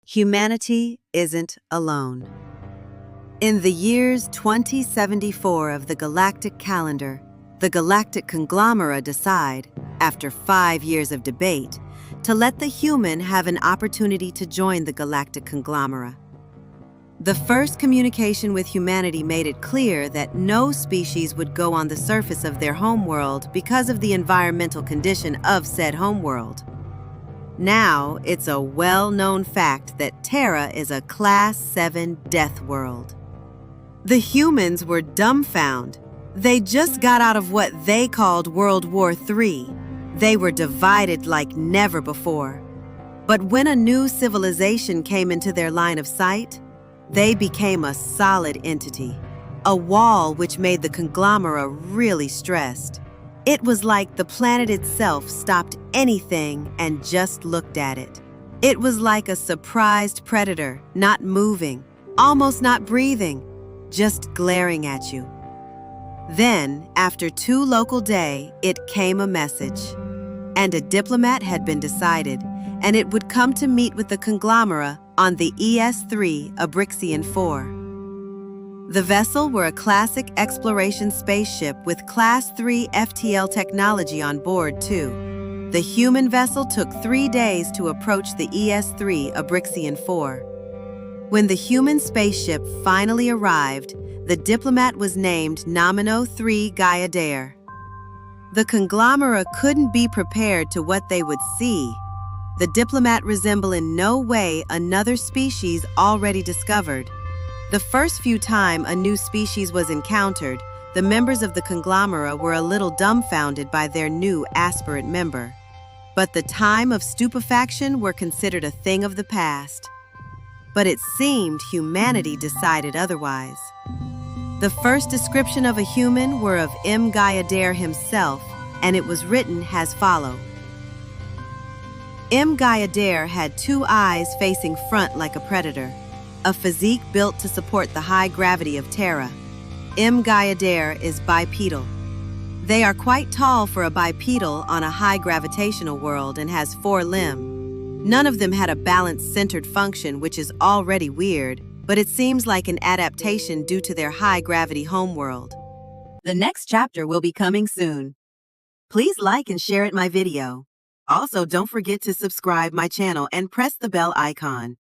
Humanity isn't alone. In the years 2074 of the galactic calendar, the galactic conglomerate decide, after 5 years of debate, to let the human have an opportunity to join the galactic conglomerate. The first communication with humanity made it clear that no species would go on the surface of their homeworld because of the environmental condition of said homeworld. Now, it's a well-known fact that Terra is a Class 7 death world. The humans were dumbfounded. They just got out of what they called World War III. They were divided like never before. But when a new civilization came into their line of sight, they became a solid entity, a wall which made the conglomerate really stressed. It was like the planet itself stopped anything and just looked at it. It was like a surprised predator, not moving, almost not breathing, just glaring at you. Then, after 2 local days, it came a message. And a diplomat had been decided, and it would come to meet with the conglomerate on the ES-3 Abrixian 4. The vessel were a classic exploration spaceship with Class 3 FTL technology on board, too. The human vessel took 3 days to approach the ES-3 Abrixian 4. When the human spaceship finally arrived, the diplomat was named Nomino 3 Gaiadair. The conglomerate couldn't be prepared to what they would see. The diplomat resembled in no way another species already discovered. The first few times a new species was encountered, the members of the conglomerate were a little dumbfounded by their new aspirant member. But the time of stupefaction were considered a thing of the past. But it seemed humanity decided otherwise. The first description of a human were of M. Gaiadair himself, and it was written as follows. M. Gaiadair had 2 eyes facing front like a predator, a physique built to support the high gravity of Terra. M. Gaiadair is bipedal. They are quite tall for a bipedal on a high gravitational world and has 4 limbs. None of them had a balance-centered function, which is already weird, but it seems like an adaptation due to their high-gravity homeworld. The next chapter will be coming soon. Please like and share my video. Also, don't forget to subscribe my channel and press the bell icon.